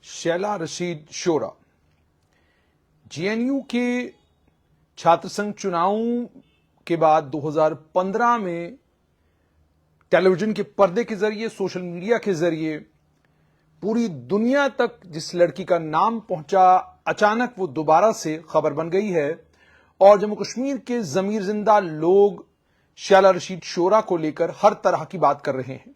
Shaila Rashid शोरा JNU के छात्र संघ चुनावों के बाद 2015 में टेलीविजन के पर्दे के जरिए, सोशल मीडिया के जरिए पूरी दुनिया तक जिस लड़की का नाम पहुंचा, अचानक वो दोबारा से खबर बन गई है और जम्मू कश्मीर के जमीर जिंदा लोग शैला रशीद शोरा को लेकर हर तरह की बात कर रहे हैं।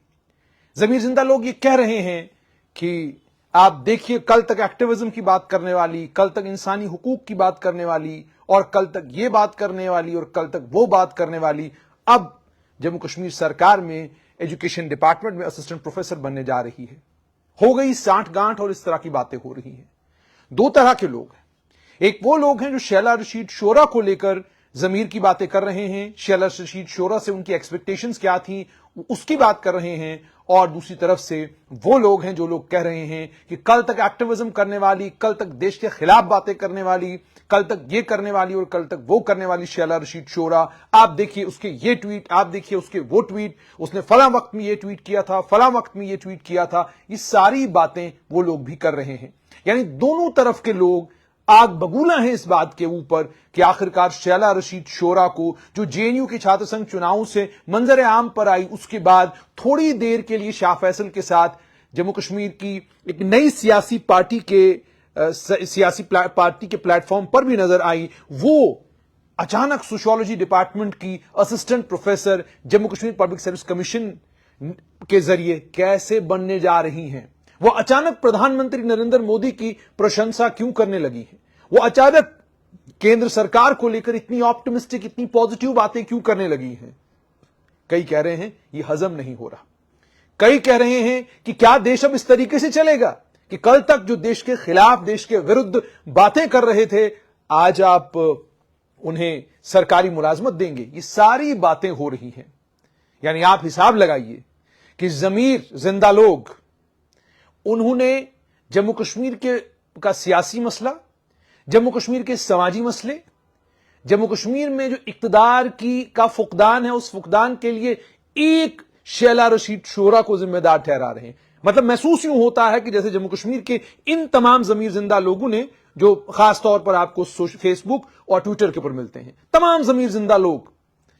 जमीर जिंदा लोग ये कह रहे हैं कि आप देखिए, कल तक एक्टिविज्म की बात करने वाली, कल तक इंसानी हुकूक की बात करने वाली और कल तक ये बात करने वाली और कल तक वो बात करने वाली, अब जम्मू कश्मीर सरकार में एजुकेशन डिपार्टमेंट में असिस्टेंट प्रोफेसर बनने जा रही है। हो गई साठ गांठ और इस तरह की बातें हो रही हैं। दो तरह के लोग हैं। एक वो लोग हैं जो शैला रशीद शोरा को लेकर जमीर की बातें कर रहे हैं, शैला रशीद शोरा से उनकी एक्सपेक्टेशंस क्या थी उसकी बात कर रहे हैं, और दूसरी तरफ से वो लोग हैं जो लोग कह रहे हैं कि कल तक एक्टिविज्म करने वाली, कल तक देश के खिलाफ बातें करने वाली, कल तक ये करने वाली और कल तक वो करने वाली शैला रशीद शोरा, आप देखिए उसके ये ट्वीट, आप देखिए उसके वो ट्वीट, उसने फला वक्त में ये ट्वीट किया था, फला वक्त में ये ट्वीट किया था। ये सारी बातें वो लोग भी कर रहे हैं। यानी दोनों तरफ के लोग आग बबूला है इस बात के ऊपर कि आखिरकार शैला रशीद शोरा को, जो जेएनयू के छात्र संघ चुनावों से मंजर आम पर आई, उसके बाद थोड़ी देर के लिए शाह फैसल के साथ जम्मू कश्मीर की एक नई सियासी पार्टी के प्लेटफॉर्म पर भी नजर आई, वो अचानक सोशियोलॉजी डिपार्टमेंट की assistant professor Jammu Kashmir public service commission के जरिए कैसे बनने जा रही हैं। वो अचानक प्रधानमंत्री नरेंद्र मोदी की प्रशंसा क्यों करने लगी है। वो अचानक केंद्र सरकार को लेकर इतनी ऑप्टिमिस्टिक, इतनी पॉजिटिव बातें क्यों करने लगी हैं। कई कह रहे हैं ये हजम नहीं हो रहा। कई कह रहे हैं कि क्या देश अब इस तरीके से चलेगा कि कल तक जो देश के खिलाफ, देश के विरुद्ध बातें कर रहे थे, आज आप उन्हें सरकारी मुलाजमत देंगे। ये सारी बातें हो रही हैं। यानी आप हिसाब लगाइए कि जमीर जिंदा लोग, उन्होंने जम्मू कश्मीर का सियासी मसला, जम्मू कश्मीर के समाजी मसले, जम्मू कश्मीर में जो इक्तदार का फुकदान है, उस फुकदान के लिए एक शैला रशीद शोरा को जिम्मेदार ठहरा रहे हैं। मतलब महसूस यूं होता है कि जैसे जम्मू कश्मीर के इन तमाम जमीर जिंदा लोगों ने, जो खासतौर पर आपको फेसबुक और ट्विटर के ऊपर मिलते हैं, तमाम जमीर जिंदा लोग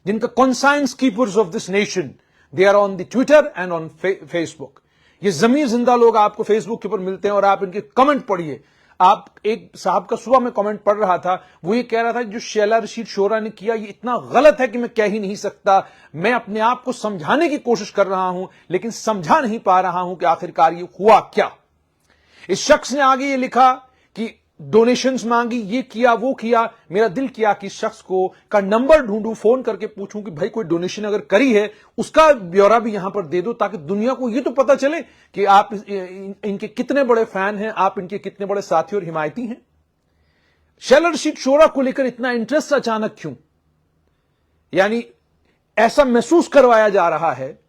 जिनका conscience keepers of this nation, they are on the Twitter and on Facebook. ये जमीर जिंदा लोग आपको फेसबुक के ऊपर मिलते हैं और आप इनके कमेंट पढ़िए। आप एक साहब का सुबह में कमेंट पढ़ रहा था, वो ये कह रहा था जो शैला रशीद शोरा ने किया ये इतना गलत है कि मैं कह ही नहीं सकता। मैं अपने आप को समझाने की कोशिश कर रहा हूं लेकिन समझा नहीं पा रहा हूं कि आखिरकार ये हुआ क्या। इस शख्स ने आगे ये लिखा कि डोनेशंस मांगी, ये किया, वो किया। मेरा दिल किया कि इस शख्स का नंबर ढूंढूं, फोन करके पूछूं कि भाई कोई डोनेशन अगर करी है उसका ब्यौरा भी यहां पर दे दो, ताकि दुनिया को ये तो पता चले कि आप इनके कितने बड़े फैन हैं, आप इनके कितने बड़े साथी और हिमायती हैं। शैला रशीद शोरा को लेकर इतना इंटरेस्ट अचानक क्यों? यानी ऐसा महसूस करवाया जा रहा है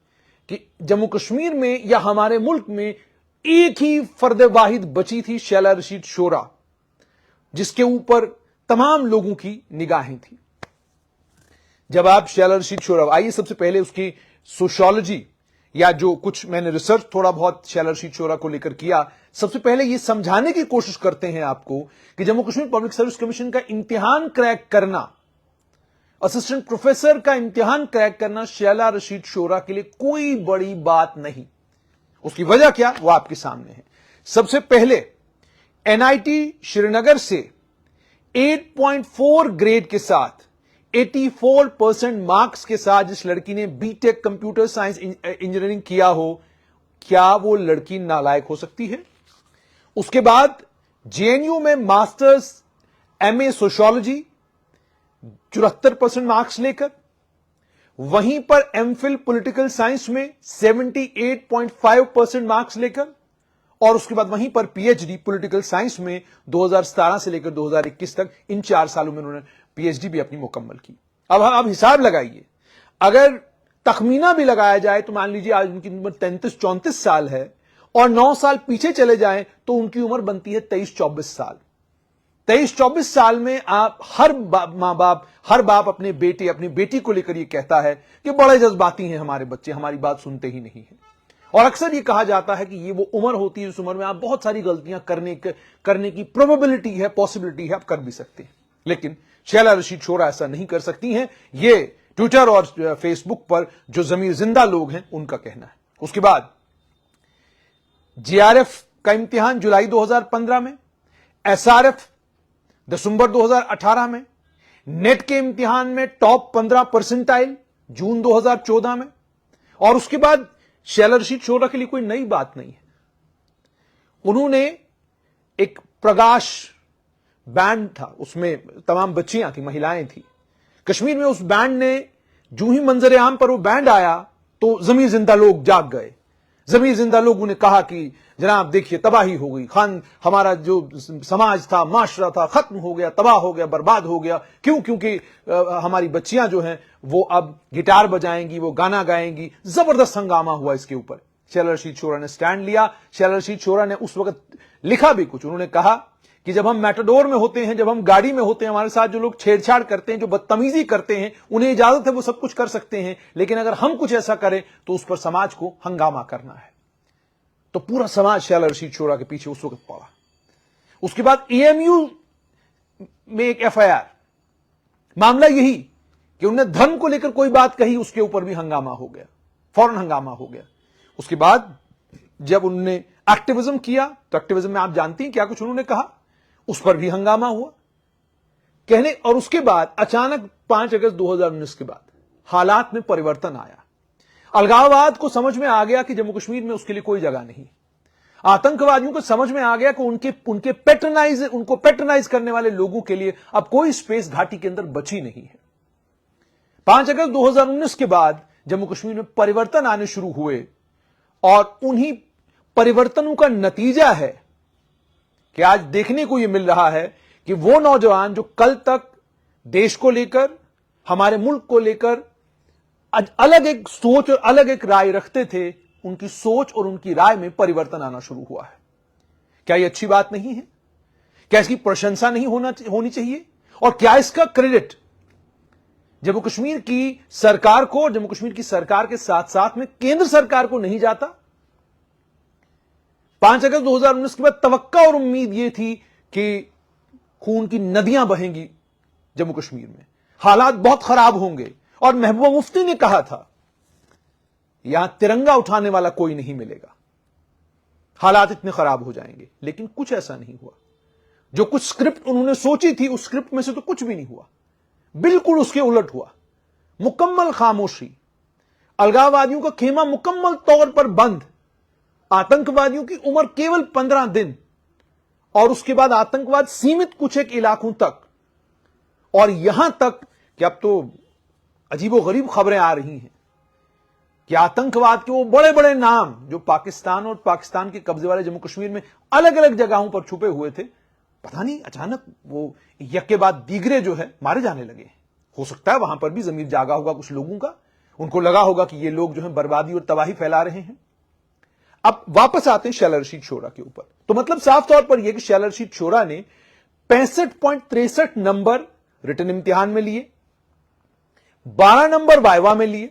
कि जम्मू कश्मीर में या हमारे मुल्क में एक ही फर्द वाहिद बची थी, शैला रशीद शोरा, जिसके ऊपर तमाम लोगों की निगाहें थी। जब आप शैला रशीद शोरा, आइए सबसे पहले उसकी सोशियोलॉजी या जो कुछ मैंने रिसर्च थोड़ा बहुत शैला रशीद शोरा को लेकर किया, सबसे पहले यह समझाने की कोशिश करते हैं आपको कि Jammu Kashmir public service commission का इम्तिहान क्रैक करना, असिस्टेंट प्रोफेसर का इम्तिहान क्रैक करना शैला रशीद शोरा के लिए कोई बड़ी बात नहीं। उसकी वजह क्या, वो आपके सामने है। सबसे पहले एनआईटी श्रीनगर से 8.4 ग्रेड के साथ 84% मार्क्स के साथ जिस लड़की ने बीटेक कंप्यूटर साइंस इंजीनियरिंग किया हो, क्या वो लड़की नालायक हो सकती है? उसके बाद जेएनयू में मास्टर्स एमए सोशियोलॉजी 74% मार्क्स लेकर, वहीं पर एमफिल पॉलिटिकल साइंस में 78.5% मार्क्स लेकर, और उसके बाद वहीं पर पीएचडी पॉलिटिकल साइंस में 2017 से लेकर 2021 तक, इन 4 सालों में उन्होंने पीएचडी भी अपनी मुकम्मल की। अब हिसाब लगाइए, अगर तखमीना भी लगाया जाए तो मान लीजिए आज उनकी उम्र 33-34 साल है और 9 साल पीछे चले जाएं तो उनकी उम्र बनती है 23-24 साल। 23-24 साल में आप हर बाप अपने बेटे, अपनी बेटी को लेकर यह कहता है कि बड़े जज्बाती हैं हमारे बच्चे, हमारी बात सुनते ही नहीं है। اور اکثر یہ کہا جاتا ہے کہ یہ وہ عمر ہوتی ہے اس عمر میں آپ بہت ساری غلطیاں کرنے کی پروبیبلٹی ہے، پاسبلٹی ہے، آپ کر بھی سکتے ہیں، لیکن شیلا رشید شورا ایسا نہیں کر سکتی ہیں، یہ ٹویٹر اور فیس بک پر جو ضمیر زندہ لوگ ہیں ان کا کہنا ہے۔ اس کے بعد جی آر ایف کا امتحان جولائی 2015 میں، ایس آر ایف دسمبر 2018 میں، نیٹ کے امتحان میں ٹاپ 15 پرسنٹائل جون 2014 میں، اور اس کے بعد شیلا رشید شورا کے لیے کوئی نئی بات نہیں ہے۔ انہوں نے ایک پرکاش بینڈ تھا، اس میں تمام بچیاں تھیں، مہیلائیں تھیں، کشمیر میں اس بینڈ نے جو ہی منظر عام پر وہ بینڈ آیا تو ضمیر زندہ لوگ جاگ گئے۔ ضمیر زندہ لوگوں نے کہا کہ جناب دیکھیے تباہی ہو گئی، ہمارا جو سماج تھا، معاشرہ تھا، ختم ہو گیا، تباہ ہو گیا، برباد ہو گیا۔ کیونکہ ہماری بچیاں جو ہیں وہ اب گٹار بجائیں گی، وہ گانا گائیں گی۔ زبردست ہنگامہ ہوا اس کے اوپر۔ شیلا رشید شورا نے سٹینڈ لیا۔ شیلا رشید شورا نے اس وقت لکھا بھی کچھ، انہوں نے کہا کہ جب ہم میٹاڈور میں ہوتے ہیں، جب ہم گاڑی میں ہوتے ہیں، ہمارے ساتھ جو لوگ چھیڑ چھاڑ کرتے ہیں، جو بدتمیزی کرتے ہیں، انہیں اجازت ہے وہ سب کچھ کر سکتے ہیں، لیکن اگر ہم کچھ ایسا کریں تو اس پر سماج کو ہنگامہ کرنا ہے۔ تو پورا سماج شیلا رشید شورا کے پیچھے اس وقت پڑا۔ اس کے بعد اے ایم یو میں ایک ایف آئی آر، معاملہ یہی کہ انہوں نے دھرم کو لے کر کوئی بات کہی، اس کے اوپر بھی ہنگامہ ہو گیا، فوراً ہنگامہ ہو گیا۔ اس کے بعد جب انہوں نے ایکٹیویزم کیا تو ایکٹیویزم میں آپ جانتی ہیں کیا کچھ انہوں نے کہا، اس پر بھی ہنگامہ ہوا کہنے۔ اور اس کے بعد اچانک 5 اگست 2019 کے بعد حالات میں پریورتن آیا۔ الگاواد کو سمجھ میں آ گیا کہ جموں کشمیر میں اس کے لیے کوئی جگہ نہیں۔ آتنکوادیوں کو سمجھ میں آ گیا کہ ان کو پیٹرنائز کرنے والے لوگوں کے لیے اب کوئی سپیس گھاٹی کے اندر بچی نہیں ہے۔ 5 اگست 2019 کے بعد جموں کشمیر میں پریورتن آنے شروع ہوئے، اور انہی پریورتنوں کا نتیجہ ہے کہ آج دیکھنے کو یہ مل رہا ہے کہ وہ نوجوان جو کل تک دیش کو لے کر، ہمارے ملک کو لے کر الگ ایک سوچ اور الگ ایک رائے رکھتے تھے، ان کی سوچ اور ان کی رائے میں پریورتن آنا شروع ہوا ہے۔ کیا یہ اچھی بات نہیں ہے؟ کیا اس کی پرشنسا نہیں ہونی چاہیے؟ اور کیا اس کا کریڈٹ جموں کشمیر کی سرکار کو اور جموں کشمیر کی سرکار کے ساتھ ساتھ میں کیندر سرکار کو نہیں جاتا؟ 5 اگست 2019 کے بعد توقع اور امید یہ تھی کہ خون کی ندیاں بہیں گی جموں کشمیر میں، حالات بہت خراب ہوں گے، اور محبوبہ مفتی نے کہا تھا یہاں ترنگا اٹھانے والا کوئی نہیں ملے گا، حالات اتنے خراب ہو جائیں گے، لیکن کچھ ایسا نہیں ہوا۔ جو کچھ سکرپٹ انہوں نے سوچی تھی اس سکرپٹ میں سے تو کچھ بھی نہیں ہوا، بالکل اس کے الٹ ہوا۔ مکمل خاموشی، الگاوادیوں کا خیمہ مکمل طور پر بند، آتنکوادیوں کی عمر کیول 15 دن، اور اس کے بعد آتنکواد سیمت کچھ ایک علاقوں تک، اور یہاں تک کہ اب تو عجیب و غریب خبریں آ رہی ہیں کہ آتنکواد کے وہ بڑے بڑے نام جو پاکستان اور پاکستان کے قبضے والے جموں کشمیر میں الگ الگ جگہوں پر چھپے ہوئے تھے، پتہ نہیں اچانک وہ یک کے بعد دیگرے جو ہے مارے جانے لگے ہیں۔ ہو سکتا ہے وہاں پر بھی ضمیر جاگا ہوگا کچھ لوگوں کا، ان کو لگا ہوگا کہ یہ لوگ جو ہیں بربادی اور تباہی پھیلا رہے ہیں۔ اب واپس آتے ہیں شیلا رشید شورا کے اوپر۔ تو مطلب صاف طور پر یہ کہ شیلا رشید شورا نے 65.63 نمبر ریٹن امتحان میں لیے، 12 نمبر وائوا میں لیے،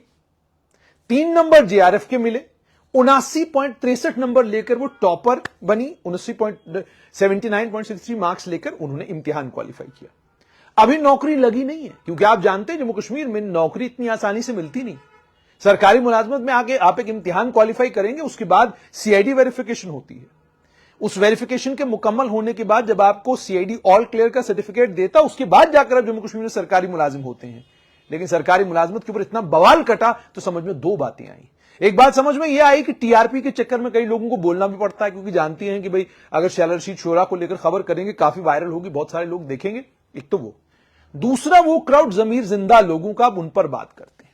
3 نمبر جے آر ایف کے ملے، 79.63 نمبر لے کر وہ ٹاپر بنی، 79.63 مارکس لے کر انہوں نے امتحان کوالیفائی کیا۔ ابھی نوکری لگی نہیں ہے، کیونکہ آپ جانتے ہیں جموں کشمیر میں نوکری اتنی آسانی سے ملتی نہیں۔ سرکاری ملازمت میں آگے آپ ایک امتحان کوالیفائی کریں گے، اس کے بعد سی آئی ڈی ویریفیکیشن ہوتی ہے۔ اس ویریفیکیشن کے مکمل ہونے کے بعد جب آپ کو سی آئی ڈی آل کلیئر کا سرٹیفکیٹ دیتا، اس کے بعد جا کر آپ جموں کشمیر میں سرکاری ملازم ہوتے ہیں۔ لیکن سرکاری ملازمت کے اوپر اتنا بوال کٹا تو سمجھ میں 2 باتیں آئیں۔ ایک بات سمجھ میں یہ آئی کہ ٹی آر پی کے چکر میں کئی لوگوں کو بولنا بھی پڑتا ہے، کیونکہ جانتی ہیں کہ بھئی اگر شیلا رشید شورا کو لے کر خبر کریں گے کافی وائرل ہوگی، بہت سارے لوگ دیکھیں گے۔ ایک تو وہ، دوسرا وہ کراؤڈ ضمیر زندہ لوگوں کا، اب ان پر بات کرتے ہیں۔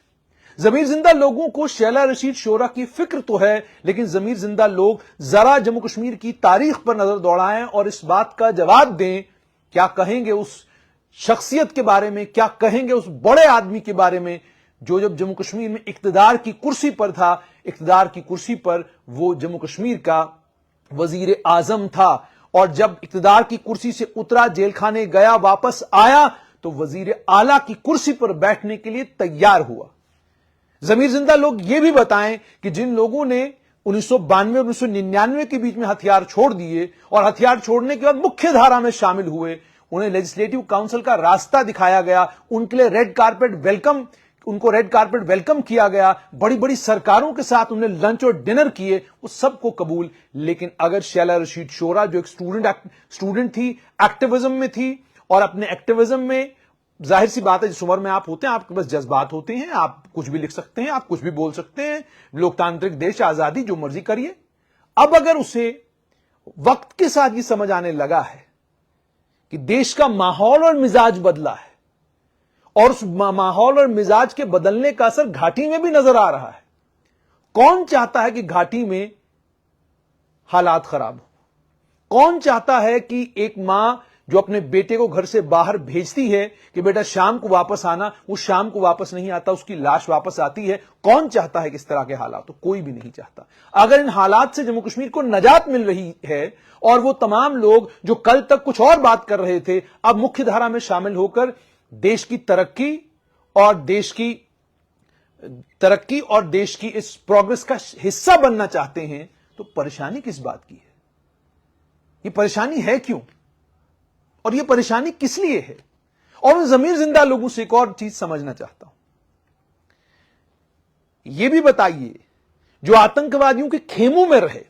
ضمیر زندہ لوگوں کو شیلا رشید شورا کی فکر تو ہے، لیکن ضمیر زندہ لوگ ذرا جموں کشمیر کی تاریخ پر نظر دوڑائیں اور اس بات کا جواب دیں، کیا کہیں گے اس شخصیت کے بارے میں، کیا کہیں گے اس بڑے آدمی کے بارے میں جو جب جموں کشمیر میں اقتدار کی کرسی پر تھا، اقتدار کی کرسی پر وہ جموں کشمیر کا وزیر اعظم تھا، اور جب اقتدار کی کرسی سے اترا، جیل خانے گیا، واپس آیا تو وزیر اعلیٰ کی کرسی پر بیٹھنے کے لیے تیار ہوا۔ ضمیر زندہ لوگ یہ بھی بتائیں کہ جن لوگوں نے 1992 और 1999 के बीच में हथियार छोड़ दिए और हथियार छोड़ने के बाद मुख्य धारा में शामिल हुए, उन्हें लेजिस्लेटिव काउंसिल का रास्ता दिखाया गया, उनके लिए उनको रेड कारपेट वेलकम किया गया, बड़ी बड़ी सरकारों के साथ उन्हें लंच और डिनर किए, वो सबको कबूल। लेकिन अगर शैला रशीद शोरा जो एक स्टूडेंट थी, एक्टिविज्म में थी, और अपने एक्टिविज्म में जाहिर सी बात है जिस उम्र में आप होते हैं आपके पास जज्बात होते हैं, आप कुछ भी लिख सकते हैं, आप कुछ भी बोल सकते हैं, लोकतांत्रिक देश, आजादी, जो मर्जी करिए। अब अगर उसे वक्त के साथ ये समझ आने लगा है कि देश का माहौल और मिजाज बदला है और उस माहौल और मिजाज के बदलने का असर घाटी में भी नजर आ रहा है, कौन चाहता है कि घाटी में हालात खराब हो? कौन चाहता है कि एक मां जो अपने बेटे को घर से बाहर भेजती है कि बेटा शाम को वापस आना, वो शाम को वापस नहीं आता, उसकी लाश वापस आती है? कौन चाहता है कि इस तरह के हालात हो? कोई भी नहीं चाहता। अगर इन हालात से जम्मू कश्मीर को नजात मिल रही है और वो तमाम लोग जो कल तक कुछ और बात कर रहे थे अब मुख्य धारा में शामिल होकर देश की तरक्की और देश की इस प्रोग्रेस का हिस्सा बनना चाहते हैं, तो परेशानी किस बात की है? ये परेशानी है क्यों और ये परेशानी किस लिए है? और मैं ज़मीर जिंदा लोगों से एक और चीज समझना चाहता हूं, यह भी बताइए, जो आतंकवादियों के खेमों में रहे,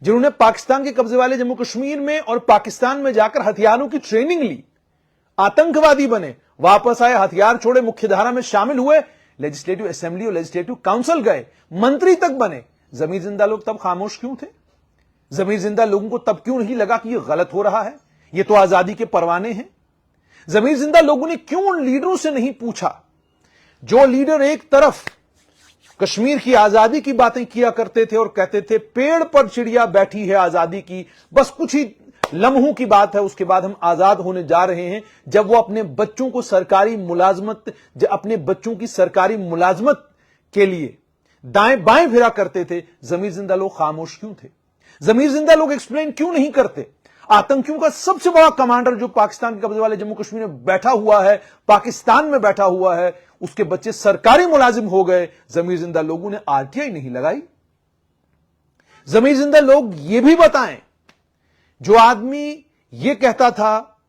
जिन्होंने पाकिस्तान के कब्जे वाले जम्मू कश्मीर में और पाकिस्तान में जाकर हथियारों की ट्रेनिंग ली, आतंकवादी बने, वापस आए, हथियार छोड़े, मुख्य धारा में शामिल हुए, लेजिस्लेटिव असेंबली और लेजिस्लेटिव काउंसिल गए, मंत्री तक बने, ज़मीर जिंदा लोग तब खामोश क्यों थे? ज़मीर जिंदा लोगों को तब क्यों नहीं लगा कि यह गलत हो रहा है, ये तो आजादी के परवाने हैं? ज़मीर जिंदा लोगों ने क्यों उन लीडरों से नहीं पूछा जो लीडर एक तरफ कश्मीर की आजादी की बातें किया करते थे और कहते थे पेड़ पर चिड़िया बैठी है आजादी की, बस कुछ ही लम्हों की बात है, उसके बाद हम आजाद होने जा रहे हैं, जब वो अपने बच्चों को अपने बच्चों की सरकारी मुलाजमत के लिए दाएं बाएं फिरा करते थे, ज़मीर जिंदा लोग खामोश क्यों थे? ज़मीर जिंदा लोग एक्सप्लेन क्यों नहीं करते? आतंकियों का सबसे बड़ा कमांडर जो पाकिस्तान के कब्जे वाले जम्मू कश्मीर में बैठा हुआ है, पाकिस्तान में बैठा हुआ है, उसके बच्चे सरकारी मुलाजिम हो गए, ज़मीर जिंदा लोगों ने आरटीआई नहीं लगाई। ज़मीर जिंदा लोग ये भी बताएं, जो आदमी ये कहता था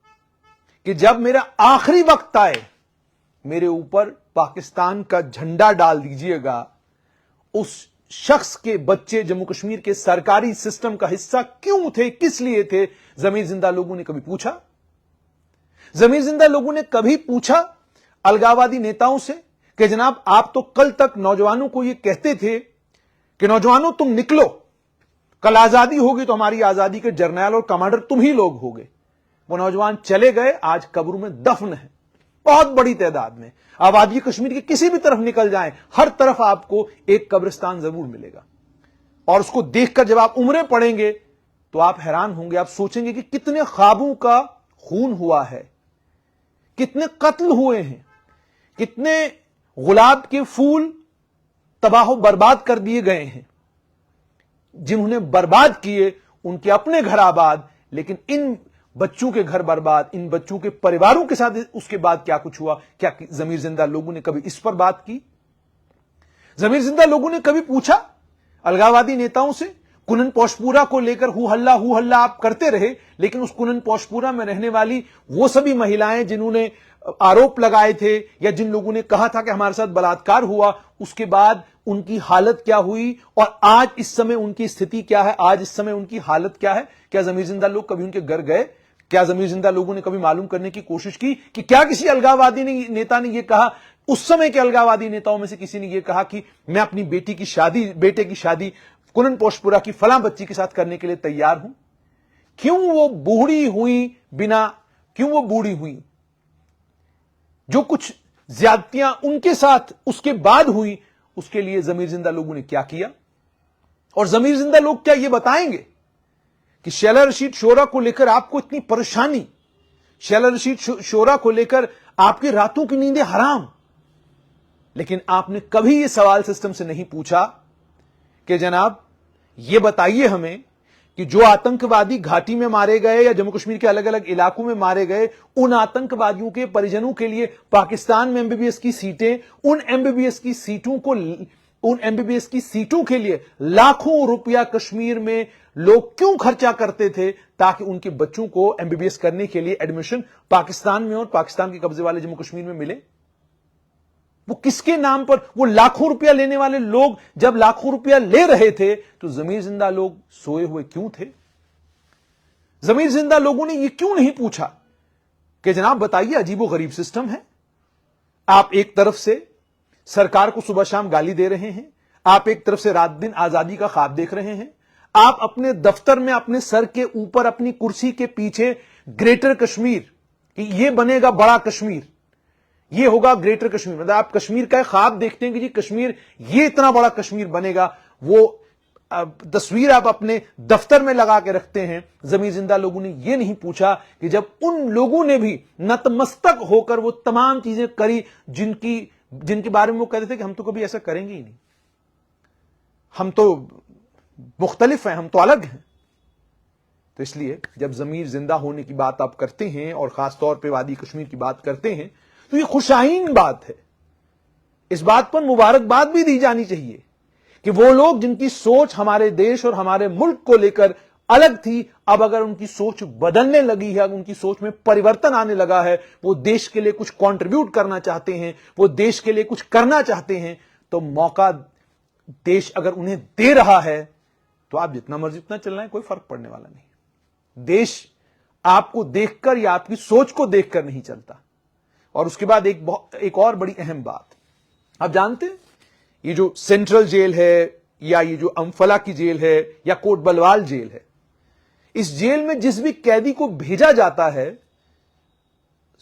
कि जब मेरा आखिरी वक्त आए मेरे ऊपर पाकिस्तान का झंडा डाल दीजिएगा, उस शख्स के बच्चे जम्मू कश्मीर के सरकारी सिस्टम का हिस्सा क्यों थे, किस लिए थे? ज़मीर जिंदा लोगों ने कभी पूछा? ज़मीर जिंदा लोगों ने कभी पूछा अलगाववादी नेताओं से कि जनाब आप तो कल तक नौजवानों को यह कहते थे कि नौजवानों तुम निकलो, कल आजादी होगी तो हमारी आजादी के जर्नैल और कमांडर तुम ही लोग होगे। वो नौजवान चले गए, आज कब्रों में दफन है, बहुत बड़ी तादाद में। आबादी कश्मीर की किसी भी तरफ निकल जाएं, हर तरफ आपको एक कब्रिस्तान जरूर मिलेगा, और उसको देखकर जब आप उम्रें पड़ेंगे तो आप हैरान होंगे, आप सोचेंगे कि कितने ख्वाबों का खून हुआ है, कितने कत्ल हुए हैं, कितने गुलाब के फूल तबाह बर्बाद कर दिए गए हैं। जिन्होंने बर्बाद किए उनके अपने घर आबाद, लेकिन इन बच्चों के घर बर्बाद, इन बच्चों के परिवारों के साथ उसके बाद क्या कुछ हुआ? क्या ज़मीर जिंदा लोगों ने कभी इस पर बात की? ज़मीर जिंदा लोगों ने कभी पूछा अलगाववादी नेताओं से? कुनन पोशपुरा को लेकर हु हल्ला आप करते रहे, लेकिन उस कुनन पोशपुरा में रहने वाली वो सभी महिलाएं जिन्होंने आरोप लगाए थे या जिन लोगों ने कहा था कि हमारे साथ बलात्कार हुआ, उसके बाद उनकी हालत क्या हुई और आज इस समय उनकी स्थिति क्या है, आज इस समय उनकी हालत क्या है? क्या ज़मीर जिंदा लोग कभी उनके घर गए? क्या ज़मीर जिंदा लोगों ने कभी मालूम करने की कोशिश की कि क्या किसी अलगाववादी नेता ने यह कहा, उस समय के अलगाववादी नेताओं में से किसी ने यह कहा कि मैं अपनी बेटे की शादी कुनन पोशपुरा की फलां बच्ची के साथ करने के लिए तैयार हूं? क्यों वो बूढ़ी हुई? जो कुछ ज्यादतियां उनके साथ उसके बाद हुई, उसके लिए ज़मीर जिंदा लोगों ने क्या किया? और ज़मीर जिंदा लोग क्या यह बताएंगे कि शैला रशीद शोरा को लेकर आपको इतनी परेशानी, शैला रशीद शोरा को लेकर आपकी रातों की नींदें हराम, लेकिन आपने कभी यह सवाल सिस्टम से नहीं पूछा कि जनाब यह बताइए हमें कि जो आतंकवादी घाटी में मारे गए या जम्मू कश्मीर के अलग अलग इलाकों में मारे गए, उन आतंकवादियों के परिजनों के लिए पाकिस्तान में एमबीबीएस की सीटें, उन एमबीबीएस की सीटों उन एमबीबीएस की सीटों के लिए लाखों रुपया कश्मीर में लोग क्यों खर्चा करते थे ताकि उनके बच्चों को एमबीबीएस करने के लिए एडमिशन पाकिस्तान में और पाकिस्तान के कब्जे वाले जम्मू कश्मीर में मिले? वो किसके नाम पर? वो लाखों रुपया लेने वाले लोग जब लाखों रुपया ले रहे थे तो जमीर जिंदा लोग सोए हुए क्यों थे? जमीर जिंदा लोगों ने ये क्यों नहीं पूछा कि जनाब बताइए, अजीबो गरीब सिस्टम है। आप एक तरफ से सरकार को सुबह शाम गाली दे रहे हैं, आप एक तरफ से रात दिन आजादी का ख्वाब देख रहे हैं, आप अपने दफ्तर में अपने सर के ऊपर अपनी कुर्सी के पीछे ग्रेटर कश्मीर, ये बनेगा बड़ा कश्मीर, ये होगा ग्रेटर कश्मीर, मतलब आप कश्मीर का ख्वाब देखते हैं कि जी कश्मीर ये इतना बड़ा कश्मीर बनेगा, वो तस्वीर आप अपने दफ्तर में लगा के रखते हैं। जमीर जिंदा लोगों ने यह नहीं पूछा कि जब उन लोगों ने भी नतमस्तक होकर वो तमाम चीजें करी जिनके बारे में वो कहते थे कि हम तो कभी ऐसा करेंगे ही नहीं, हम तो मुख्तलिफ हैं, हम तो अलग हैं। तो इसलिए जब जमीर जिंदा होने की बात आप करते हैं और खासतौर पर वादी कश्मीर की बात करते हैं तो ये खुशाइन बात है। इस बात पर मुबारकबाद भी दी जानी चाहिए कि वो लोग जिनकी सोच हमारे देश और हमारे मुल्क को लेकर अलग थी, अब अगर उनकी सोच बदलने लगी है, उनकी सोच में परिवर्तन आने लगा है, वो देश के लिए कुछ कंट्रीब्यूट करना चाहते हैं, वो देश के लिए कुछ करना चाहते हैं, तो मौका देश अगर उन्हें दे रहा है तो आप जितना मर्जी उतना चल रहे हैं, कोई फर्क पड़ने वाला नहीं। देश आपको देखकर या आपकी सोच को देखकर नहीं चलता। और उसके बाद एक और बड़ी अहम बात, आप जानते हैं ये जो सेंट्रल जेल है या ये जो अम्फला की जेल है या कोट बलवाल जेल है, इस जेल में जिस भी कैदी को भेजा जाता है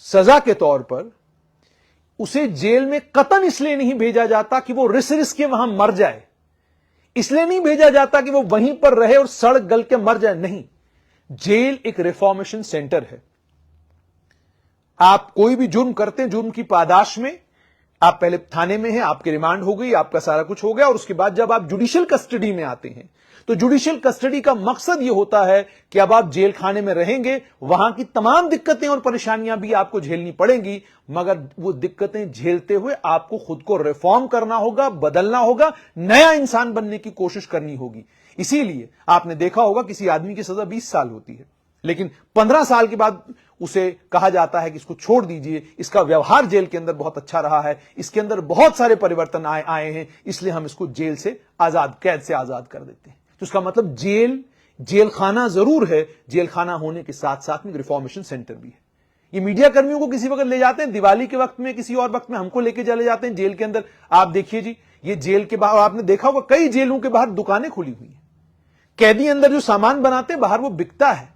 सजा के तौर पर, उसे जेल में कतन इसलिए नहीं भेजा जाता कि वो रिस के वहां मर जाए, इसलिए नहीं भेजा जाता कि वो वहीं पर रहे और सड़ गल के मर जाए, नहीं। जेल एक रिफॉर्मेशन सेंटर है। आप कोई भी जुर्म करते हैं, जुर्म की पादाश में आप पहले थाने में हैं, आपकी रिमांड हो गई, आपका सारा कुछ हो गया, और उसके बाद जब आप जुडिशियल कस्टडी में आते हैं तो जुडिशियल कस्टडी का मकसद यह होता है कि अब आप जेल खाने में रहेंगे, वहां की तमाम दिक्कतें और परेशानियां भी आपको झेलनी पड़ेंगी, मगर वो दिक्कतें झेलते हुए आपको खुद को रिफॉर्म करना होगा, बदलना होगा, नया इंसान बनने की कोशिश करनी होगी। इसीलिए आपने देखा होगा किसी आदमी की सजा 20 साल होती है, लेकिन 15 साल के बाद उसे कहा जाता है कि इसको छोड़ दीजिए, इसका व्यवहार जेल के अंदर बहुत अच्छा रहा है, इसके अंदर बहुत सारे परिवर्तन आए हैं, इसलिए हम इसको जेल से आजाद, कैद से आजाद कर देते हैं। तो इसका मतलब जेल खाना जरूर है, जेल खाना होने के साथ साथ में रिफॉर्मेशन सेंटर भी है। ये मीडिया कर्मियों को किसी वक्त ले जाते हैं, दिवाली के वक्त में, किसी और वक्त में हमको लेके चले जाते हैं जेल के अंदर। आप देखिए जी, ये जेल के बाहर आपने देखा होगा कई जेलों के बाहर दुकानें खुली हुई हैं, कैदी अंदर जो सामान बनाते हैं बाहर वो बिकता है।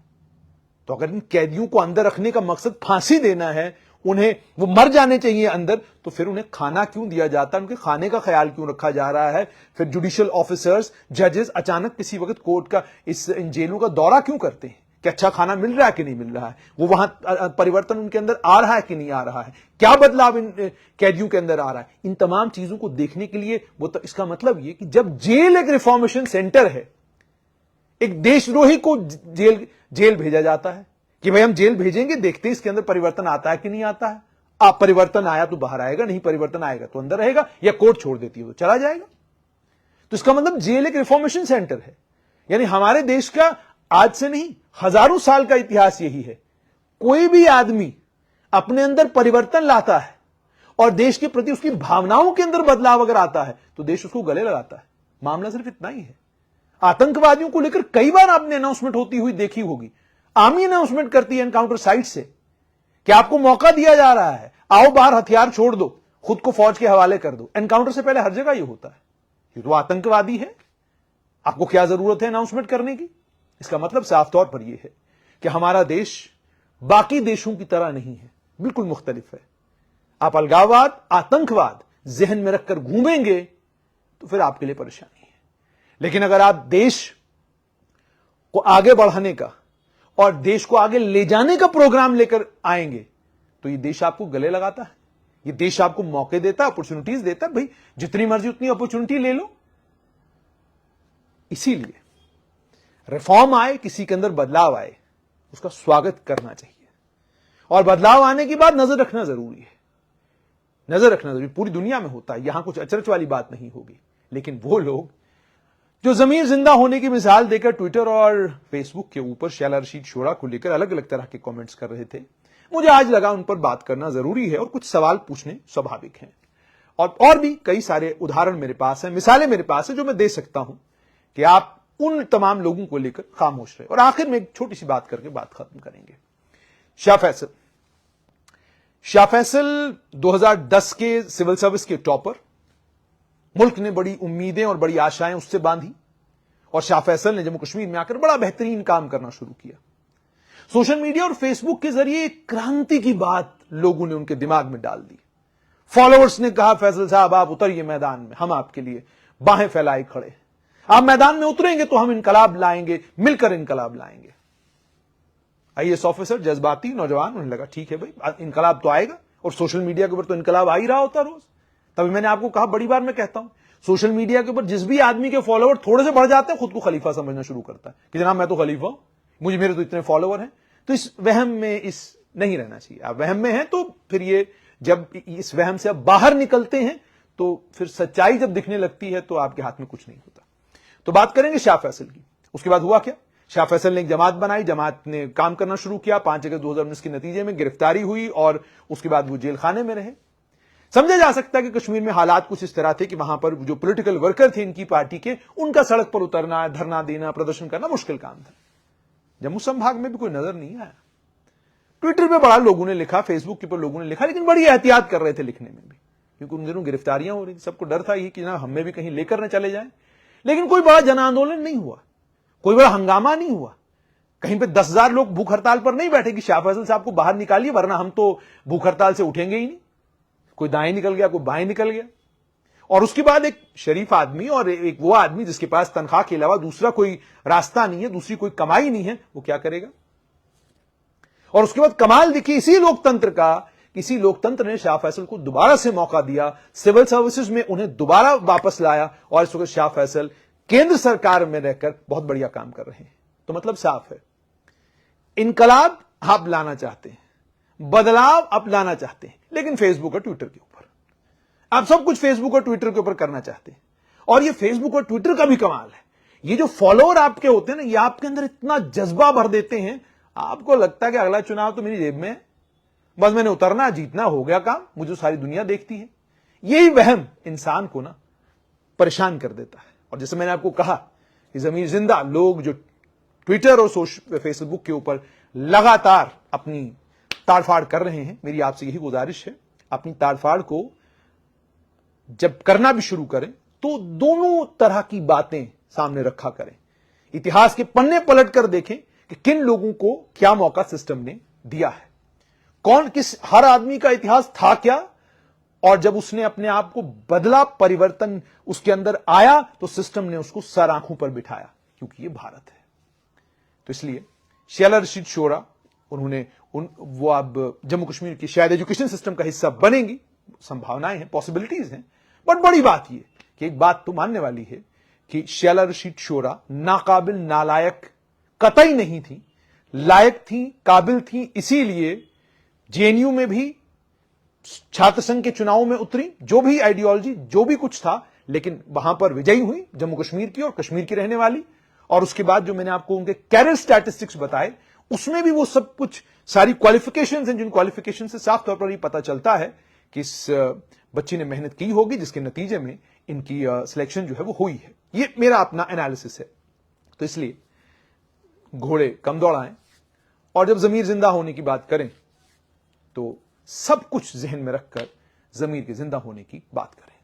तो अगर इन कैदियों को अंदर रखने का मकसद फांसी देना है, उन्हें वो मर जाने चाहिए अंदर, तो फिर उन्हें खाना क्यों दिया जाता है, उनके खाने का ख्याल क्यों रखा जा रहा है? फिर जुडिशियल ऑफिसर्स, जजेस अचानक किसी वक्त कोर्ट का इन जेलों का दौरा क्यों करते हैं कि अच्छा खाना मिल रहा है कि नहीं मिल रहा है, वो वहां परिवर्तन उनके अंदर आ रहा है कि नहीं आ रहा है, क्या बदलाव इन कैदियों के अंदर आ रहा है। इन तमाम चीजों को देखने के लिए वो तो, इसका मतलब ये कि जब जेल एक रिफॉर्मेशन सेंटर है, एक देशद्रोही को जेल भेजा जाता है कि भाई हम जेल भेजेंगे, देखते हैं इसके अंदर परिवर्तन आता है कि नहीं आता है। आप परिवर्तन आया तो बाहर आएगा, नहीं परिवर्तन आएगा तो अंदर रहेगा, या कोर्ट छोड़ देती है तो चला जाएगा। तो इसका मतलब जेल एक रिफॉर्मेशन सेंटर है। यानी हमारे देश का आज से नहीं हजारों साल का इतिहास यही है, कोई भी आदमी अपने अंदर परिवर्तन लाता है और देश के प्रति उसकी भावनाओं के अंदर बदलाव अगर आता है तो देश उसको गले लगाता है। मामला सिर्फ इतना ही है। आतंकवादियों को लेकर कई बार आपने अनाउंसमेंट होती हुई देखी होगी, आर्मी अनाउंसमेंट करती है एनकाउंटर साइट से कि आपको मौका दिया जा रहा है, आओ बाहर हथियार छोड़ दो, खुद को फौज के हवाले कर दो। एनकाउंटर से पहले हर जगह ये होता है। ये तो आतंकवादी है, आपको क्या जरूरत है अनाउंसमेंट करने की? इसका मतलब साफ तौर पर यह है कि हमारा देश बाकी देशों की तरह नहीं है, बिल्कुल मुख्तलिफ है। आप अलगाववाद, आतंकवाद जहन में रखकर घूमेंगे तो फिर आपके लिए परेशानी है। लेकिन अगर आप देश को आगे बढ़ाने का और देश को आगे ले जाने का प्रोग्राम लेकर आएंगे तो ये देश आपको गले लगाता है, ये देश आपको मौके देता है, अपॉर्चुनिटीज देता है। भाई जितनी मर्जी उतनी अपॉर्चुनिटी ले लो। इसीलिए रिफॉर्म आए, किसी के अंदर बदलाव आए, उसका स्वागत करना चाहिए। और बदलाव आने के बाद नजर रखना जरूरी है, नजर रखना जरूरी। पूरी दुनिया में होता है, यहां कुछ अचरज वाली बात नहीं होगी। लेकिन वो लोग जो ज़मीर जिंदा होने की मिसाल देकर ट्विटर और फेसबुक के ऊपर शैला रशीद शोरा को लेकर अलग अलग तरह के कमेंट्स कर रहे थे, मुझे आज लगा उन पर बात करना जरूरी है और कुछ सवाल पूछने स्वाभाविक हैं। और भी कई सारे उदाहरण मेरे पास हैं, मिसालें मेरे पास हैं जो मैं दे सकता हूं कि आप उन तमाम लोगों को लेकर खामोश रहे। और आखिर में एक छोटी सी बात करके बात खत्म करेंगे। शाह फैसल 2010 के सिविल सर्विस के टॉपर, मुल्क ने बड़ी उम्मीदें और बड़ी आशाएं उससे बांधी और शाह फैसल ने जम्मू कश्मीर में आकर बड़ा बेहतरीन काम करना शुरू किया। सोशल मीडिया और फेसबुक के जरिए एक क्रांति की बात लोगों ने उनके दिमाग में डाल दी। फॉलोअर्स ने कहा, फैसल साहब आप उतरिए मैदान में, हम आपके लिए बाहें फैलाए खड़े। आप मैदान में उतरेंगे तो हम इनकलाब लाएंगे, मिलकर इनकलाब लाएंगे। आईएएस ऑफिसर जज्बाती नौजवान, उन्हें लगा ठीक है भाई इनकलाब तो आएगा, और सोशल मीडिया के ऊपर तो इनकलाब आ ही रहा होता रोज। तभी मैंने आपको कहा, बड़ी बार मैं कहता हूं, सोशल मीडिया के ऊपर जिस भी आदमी के फॉलोअर थोड़े से बढ़ जाते हैं, खुद को खलीफा समझना शुरू करता है कि जनाब मैं तो खलीफा हूं, मेरे तो इतने फॉलोअर हैं। तो इस वहम में नहीं रहना चाहिए। आप वहम में हैं तो फिर ये जब इस वहम से आप बाहर निकलते हैं तो फिर सच्चाई जब दिखने लगती है तो आपके हाथ में कुछ नहीं होता। तो बात करेंगे शाह फैसल की। उसके बाद हुआ क्या? शाह फैसल ने एक जमात बनाई, जमात ने काम करना शुरू किया। 5 अगस्त 2019 के नतीजे में गिरफ्तारी हुई और उसके बाद वो जेल खाने में रहे। समझा जा सकता है कि कश्मीर में हालात कुछ इस तरह थे कि वहां पर जो पॉलिटिकल वर्कर थे इनकी पार्टी के, उनका सड़क पर उतरना, धरना देना, प्रदर्शन करना मुश्किल काम था। जम्मू संभाग में भी कोई नजर नहीं आया। ट्विटर पे बड़ा लोगों ने लिखा, फेसबुक के ऊपर लोगों ने लिखा, लेकिन बड़ी एहतियात कर रहे थे लिखने में भी, क्योंकि उन दिनों गिरफ्तारियां हो रही थी। सबको डर था ये कि ना हमें भी कहीं लेकर न चले जाएं। लेकिन कोई बड़ा जन आंदोलन नहीं हुआ, कोई बड़ा हंगामा नहीं हुआ। कहीं पे 10,000 लोग भूख हड़ताल पर नहीं बैठे कि शाह फैसल साहब को बाहर निकालिए वरना हम तो भूख हड़ताल से उठेंगे ही नहीं। कोई दाएं निकल गया, कोई बाएं निकल गया। और उसके बाद एक शरीफ आदमी और एक वो आदमी जिसके पास तनख्वाह के अलावा दूसरा कोई रास्ता नहीं है, दूसरी कोई कमाई नहीं है, वो क्या करेगा? और उसके बाद कमाल देखिए इसी लोकतंत्र का, किसी लोकतंत्र ने शाह फैसल को दोबारा से मौका दिया, सिविल सर्विसेज में उन्हें दोबारा वापस लाया और इस वक्त शाह फैसल केंद्र सरकार में रहकर बहुत बढ़िया काम कर रहे हैं। तो मतलब साफ है, इनकलाब आप लाना चाहते हैं, बदलाव आप लाना चाहते हैं, लेकिन फेसबुक और ट्विटर के ऊपर आप सब कुछ फेसबुक और ट्विटर के ऊपर करना चाहते हैं। और ये फेसबुक और ट्विटर का भी कमाल है, ये जो फॉलोअर आपके होते हैं ना, ये आपके अंदर इतना जज्बा भर देते हैं, आपको लगता है कि अगला चुनाव तो मेरी जेब में है, बस मैंने उतरना, जीतना, हो गया काम, मुझे सारी दुनिया देखती है। यही वहम इंसान को ना परेशान कर देता है। और जैसे मैंने आपको कहा कि ज़मीर जिंदा लोग जो ट्विटर और फेसबुक के ऊपर लगातार अपनी ताड़फाड़ कर रहे हैं, मेरी आपसे यही गुजारिश है, अपनी ताड़फाड़ को जब करना भी शुरू करें तो दोनों तरह की बातें सामने रखा करें। इतिहास के पन्ने पलट कर देखें कि किन लोगों को क्या मौका सिस्टम ने दिया है, कौन किस, हर आदमी का इतिहास था क्या, और जब उसने अपने आप को बदला, परिवर्तन उसके अंदर आया तो सिस्टम ने उसको सर आंखों पर बिठाया, क्योंकि ये भारत है। तो इसलिए शैला रशीद शोरा, वो अब जम्मू कश्मीर की शायद एजुकेशन सिस्टम का हिस्सा बनेंगी, संभावनाएं हैं, पॉसिबिलिटीज हैं। बट बड़ी बात यह कि एक बात तो मानने वाली है कि शैला रशीद शोरा नाकाबिल, नालायक कतई नहीं थी, लायक थी, काबिल थी। इसीलिए जेएनयू में भी छात्र संघ के चुनावों में उतरी, जो भी आइडियोलॉजी, जो भी कुछ था, लेकिन वहां पर विजयी हुई, जम्मू कश्मीर की और कश्मीर की रहने वाली। और उसके बाद जो मैंने आपको उनके कैरियर स्टैटिस्टिक्स बताए, उसमें भी वो सब कुछ, सारी क्वालिफिकेशंस हैं, जिन क्वालिफिकेशन से साफ तौर पर ये पता चलता है कि इस बच्ची ने मेहनत की होगी, जिसके नतीजे में इनकी सिलेक्शन जो है वो हुई है। ये मेरा अपना एनालिसिस है। तो इसलिए घोड़े कम दौड़ाएं, और जब ज़मीर जिंदा होने की बात करें तो सब कुछ जहन में रखकर ज़मीर के जिंदा होने की बात करें।